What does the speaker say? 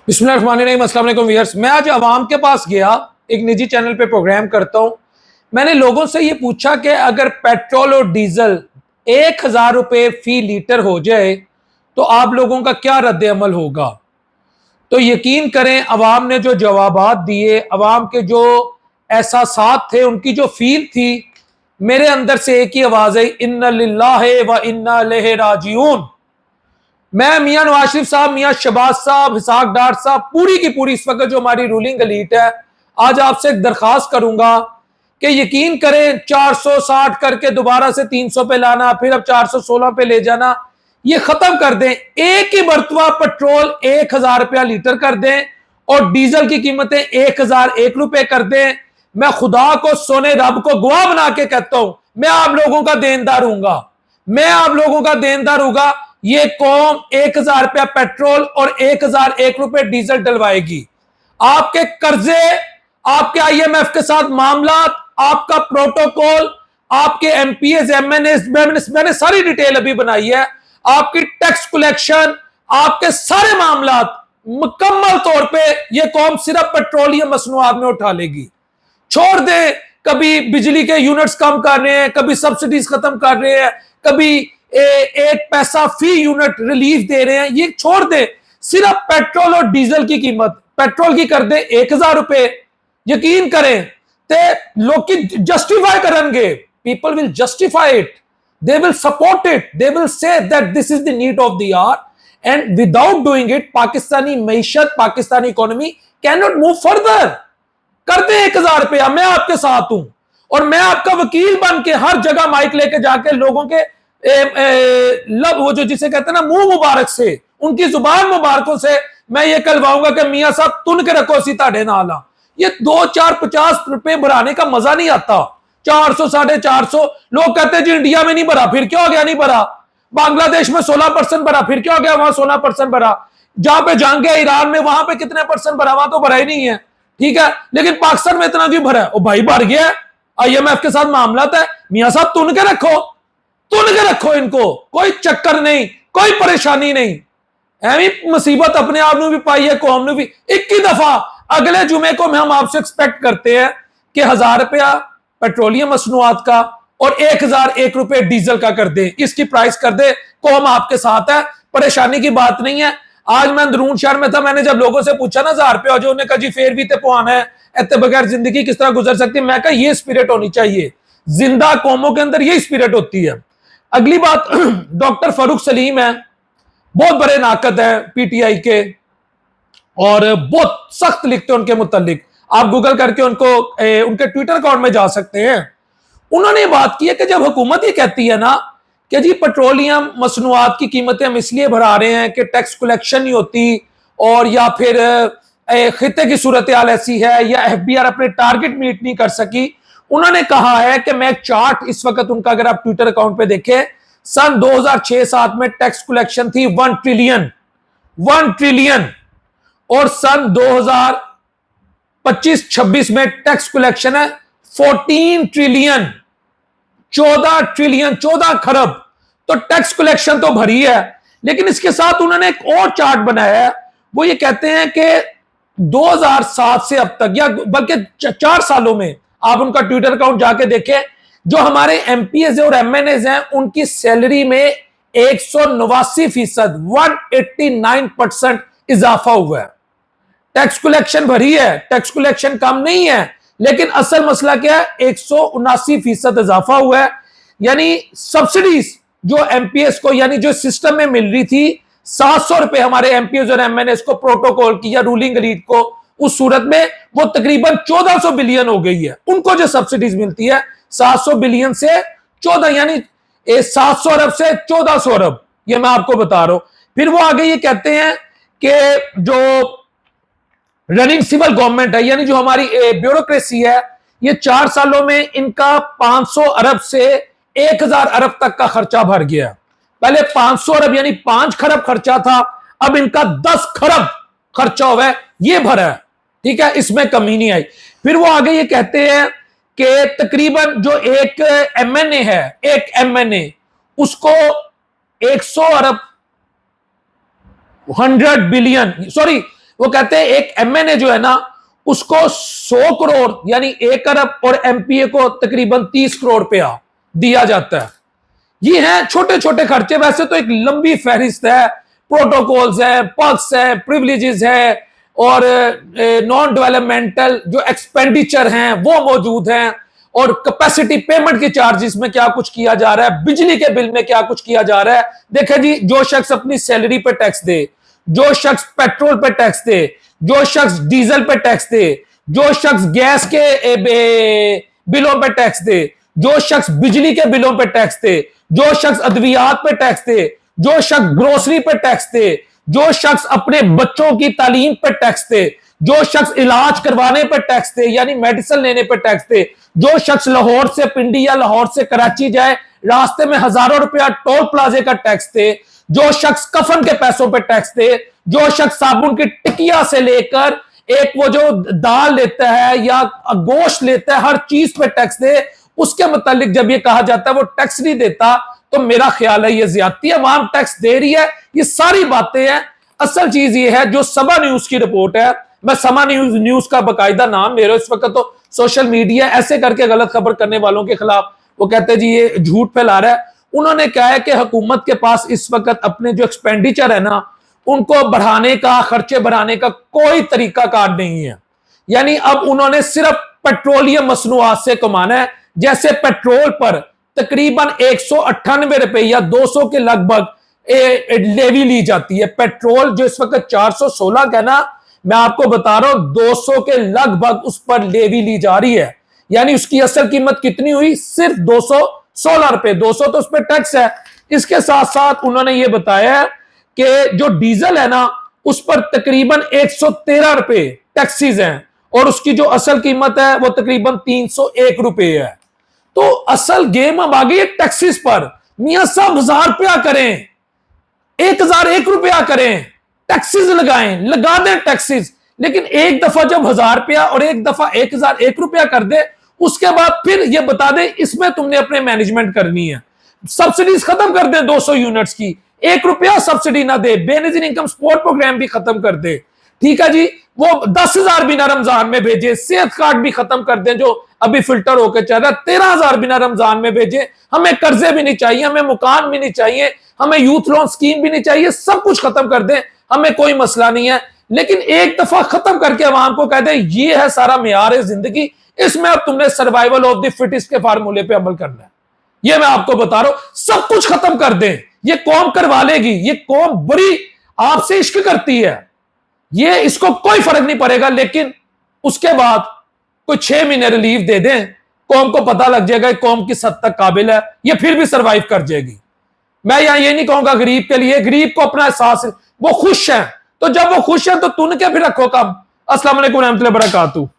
बिस्मिल्लाहिर्रहमानिर्रहीम। अस्सलाम वालेकुम व्यूअर्स। मैं आज अवाम के पास गया, एक निजी चैनल पे प्रोग्राम करता हूँ। मैंने लोगों से ये पूछा कि अगर पेट्रोल और डीजल 1,000 रुपये फी लीटर हो जाए तो आप लोगों का क्या रद्द अमल होगा। तो यकीन करें अवाम ने जो जवाबात दिए, अवाम के जो एहसासात थे, उनकी जो फील थी, मेरे अंदर से एक ही आवाज है, इन्ना लिल्लाहि व इन्ना इलैहि राजिऊन। मैं मियां नवाज शरीफ साहब, मियां शहबाज साहब, हिसाक डार साहब, पूरी की पूरी इस वक्त जो हमारी रूलिंग एलीट है, आज आपसे एक दरखास्त करूंगा कि यकीन करें 460 करके दोबारा से 300 पे लाना, फिर अब 416 पे ले जाना, ये खत्म कर दें। एक ही मरतबा पेट्रोल 1,000 रुपया लीटर कर दें और डीजल की कीमतें 1,001 रुपए कर दें। मैं खुदा को, सोने रब को गवाह बना के कहता हूं, मैं आप लोगों का देनदार हूंगा, मैं आप लोगों का देनदार होगा। ये कौम 1,000 रुपया पेट्रोल और 1,001 रुपए डीजल डलवाएगी। आपके कर्जे, आपके IMF के साथ मामला, आपका प्रोटोकॉल, आपके MPs MNs, मैंने सारी डिटेल अभी बनाई है, आपकी टैक्स कलेक्शन, आपके सारे मामला मुकम्मल तौर पे ये कौम सिर्फ पेट्रोलियम मसनूआत में उठा लेगी। छोड़ दे, कभी बिजली के यूनिट्स कम कर रहे हैं, कभी सब्सिडीज खत्म कर रहे हैं, कभी 1 पैसा फी यूनिट रिलीफ दे रहे हैं, ये छोड़ दे। सिर्फ पेट्रोल और डीजल की कीमत, पेट्रोल की कर दे 1,000 रुपए। यकीन करें ते लोग जस्टिफाई करेंगे, people will justify it, they will support it, they will say that this is the need of the hour, and without doing it Pakistani मईशत, Pakistani economy cannot move further। करते 1,000 रुपया, मैं आपके साथ हूं और मैं आपका वकील बन के हर जगह माइक लेके जाके लोगों के लब, वो जो जिसे कहते हैं ना, मुंह मुबारक से, उनकी जुबान मुबारकों से मैं ये कहलवाऊंगा कि मियां साहब तुन के रखो सी ताड़े नाला। ये 2, 4, 50 रुपए भराने का मजा नहीं आता। 400, 450 लोग कहते हैं जी इंडिया में नहीं भरा, फिर क्या हो गया नहीं भरा। बांग्लादेश में 16% भरा, फिर क्या हो गया वहां 16% भरा। जहां पे जंग है ईरान में, वहां पे कितने परसेंट भरा, वहां तो भरा ही नहीं है, ठीक है। लेकिन पाकिस्तान में इतना क्यों भरा है? ओ भाई भर गया, IMF के साथ मामला है। मियां साहब तुन के रखो, तुन के रखो इनको, कोई चक्कर नहीं, कोई परेशानी नहीं। एवं मुसीबत अपने आप में भी पाई है, कौम ने भी। 21 दफा अगले जुमे को हम आपसे एक्सपेक्ट करते हैं कि 1,000 रुपया पेट्रोलियम मसनूआत का और 1,001 रुपए डीजल का कर दे, इसकी प्राइस कर दे। कौम आपके साथ है, परेशानी की बात नहीं है। आज मैं अंदरून शहर में था, मैंने जब लोगों से पूछा ना 1,000 रुपया, जो उन्होंने कहा जी फेर भी ते पुआना है, इतने बगैर जिंदगी किस तरह गुजर सकती है। मैं कहा ये स्पिरिट होनी चाहिए, जिंदा कौमों के अंदर ये स्पिरिट होती है। अगली बात, डॉक्टर फारूक सलीम है, बहुत बड़े नाकद है PTI के और बहुत सख्त लिखते हैं उनके मुतालिक। आप गूगल करके उनको उनके ट्विटर अकाउंट में जा सकते हैं। उन्होंने बात की है कि जब हुकूमत ये कहती है ना कि जी पेट्रोलियम मसनूआत की कीमतें हम इसलिए बढ़ा रहे हैं कि टैक्स कलेक्शन नहीं होती, और या फिर खिते की सूरत हाल ऐसी है, या FBR अपने टारगेट मीट नहीं कर सकी। उन्होंने कहा है कि मैं एक चार्ट इस वक्त उनका अगर आप ट्विटर अकाउंट पे देखें, सन 2006-7 में टैक्स कलेक्शन थी 1 ट्रिलियन, 1 ट्रिलियन, और सन 2025-26 में टैक्स कलेक्शन है 14 ट्रिलियन, 14 ट्रिलियन, 14 खरब। तो टैक्स कलेक्शन तो भरी है, लेकिन इसके साथ उन्होंने एक और चार्ट बनाया है। वो ये कहते हैं कि 2007 से अब तक, या बल्कि 4 सालों में, आप उनका ट्विटर अकाउंट जाके देखें, जो हमारे MPs और MNAs हैं उनकी सैलरी में 189%, 189% इजाफा हुआ है। टैक्स कलेक्शन भरी है, टैक्स कलेक्शन कम नहीं है, लेकिन असल मसला क्या है, 179% इजाफा हुआ है। यानी सब्सिडीज जो MPs को, यानी जो सिस्टम में मिल रही थी 700 रुपए हमारे MPs और MNAs को, प्रोटोकॉल की या रूलिंग एलीट को, उस सूरत में वो तकरीबन 1400 बिलियन हो गई है। उनको जो सब्सिडीज मिलती है 700 बिलियन से 14, यानी 700 अरब से 1400 अरब, ये मैं आपको बता रहा हूं। फिर वो आगे ये कहते हैं कि जो रनिंग सिविल गवर्नमेंट है, यानी जो हमारी ब्यूरोक्रेसी है, ये 4 सालों में इनका 500 अरब से 1,000 अरब तक का खर्चा भर गया। पहले 500 अरब यानी 5 खरब खर्चा था, अब इनका 10 खरब खर्चा हुआ है, ये भरा है, ठीक है, इसमें कमी नहीं आई। फिर वो आगे ये कहते हैं कि तकरीबन जो एक MNA है, एक MNA, उसको 100 अरब 100 बिलियन, सॉरी वो कहते हैं एक एमएनए जो है ना उसको 100 करोड़ यानी 1 अरब और एमपीए को तकरीबन 30 करोड़ रुपया दिया जाता है। ये हैं छोटे छोटे खर्चे, वैसे तो एक लंबी फहरिस्त है, प्रोटोकॉल्स है, पर्क्स है, प्रिविलेजेस है और नॉन डेवलपमेंटल जो एक्सपेंडिचर हैं वो मौजूद हैं, और कैपेसिटी पेमेंट के चार्जेस में क्या कुछ किया जा रहा है, बिजली के बिल में क्या कुछ किया जा रहा है। देखें जी, जो शख्स अपनी सैलरी पे टैक्स दे, जो शख्स पेट्रोल पे टैक्स दे, जो शख्स डीजल पे टैक्स दे, जो शख्स गैस के बिलों पे टैक्स दे, जो शख्स बिजली के बिलों पे टैक्स दे, जो शख्स अद्वियात पे टैक्स दे, जो शख्स ग्रोसरी पे टैक्स दे, जो शख्स अपने बच्चों की तालीम पे टैक्स दे, जो शख्स इलाज करवाने पर टैक्स दे यानी मेडिसिन लेने पर टैक्स दे, जो शख्स लाहौर से पिंडी या लाहौर से कराची जाए रास्ते में हजारों रुपया टोल प्लाजे का टैक्स दे, जो शख्स कफन के पैसों पर टैक्स दे, जो शख्स साबुन की टिकिया से लेकर एक वो जो दाल लेता है या गोश्त लेता है हर चीज पे टैक्स दे, उसके मुतालिक जब ये कहा जाता है वो टैक्स नहीं देता तो मेरा ख्याल है ये ज्यादती है। अवाम टैक्स दे रही है, ये सारी बातें हैं। असल चीज ये है जो सबा न्यूज की रिपोर्ट है, मैं समा न्यूज का बकायदा नाम ले रहा हूं इस वक्त, तो सोशल मीडिया ऐसे करके गलत खबर करने वालों के खिलाफ वो कहते हैं जी ये झूठ फैला रहा है। उन्होंने कहा है कि हुकूमत के पास इस वक्त अपने जो एक्सपेंडिचर है ना उनको बढ़ाने का, खर्चे बढ़ाने का कोई तरीका कार नहीं है। यानी अब उन्होंने सिर्फ पेट्रोलियम मसनूआत से कमाना है। जैसे पेट्रोल पर तकरीबन 198 रुपए या 200 के लगभग लेवी ली जाती है। पेट्रोल जो इस वक्त 416 का ना, मैं आपको बता रहा हूं 200 के लगभग उस पर लेवी ली जा रही है। यानी उसकी असल कीमत कितनी हुई, सिर्फ 216 रुपए। 200 तो उस पर टैक्स है। इसके साथ साथ उन्होंने ये बताया कि जो डीजल है ना उस पर तकरीबन 113 रुपए टैक्सीज हैं और उसकी जो असल कीमत है वो तकरीबन 301 रुपए है। तो असल गेम अब आ गई है टैक्सीज पर। मियां साहब 1000 रुपया करें, 1001 रुपया करें, टैक्सीज लगाएं, लगा दें टैक्सीज, लेकिन एक दफा जब 1000 रुपया और एक दफा 1001 रुपया कर दे उसके बाद फिर ये बता दे इसमें तुमने अपने मैनेजमेंट करनी है। सब्सिडीज खत्म कर दे 200 यूनिट्स की, 1 रुपया सब्सिडी ना दे, बेनजीर इनकम सपोर्ट प्रोग्राम भी खत्म कर दे। ठीक है जी, वो 10,000 बिना रमजान में भेजे, सेहत कार्ड भी खत्म कर दें जो अभी फिल्टर होकर चल रहा है, 13,000 बिना रमजान में भेजे। हमें कर्जे भी नहीं चाहिए, हमें मकान भी नहीं चाहिए, हमें यूथ लोन स्कीम भी नहीं चाहिए, सब कुछ खत्म कर दें, हमें कोई मसला नहीं है। लेकिन एक दफा खत्म करके अवाम को कह दे ये है सारा मेयार है जिंदगी, इसमें अब तुमने सर्वाइवल ऑफ द फिटेस्ट के फार्मूले पे अमल करना है। ये मैं आपको बता रहा हूं, सब कुछ खत्म कर दें, ये कौम करवा लेगी। ये कौम बड़ी आपसे इश्क करती है, ये इसको कोई फर्क नहीं पड़ेगा। लेकिन उसके बाद कोई 6 महीने रिलीफ दे दें, कौम को पता लग जाएगा कौम किस हद तक काबिल है, ये फिर भी सरवाइव कर जाएगी। मैं यहां ये नहीं कहूंगा गरीब के लिए, गरीब को अपना एहसास है, वो खुश है, तो जब वो खुश है तो तुन के फिर रखो काम। अस्सलाम वालेकुम रहमतुल्लाहि व बरकातहू।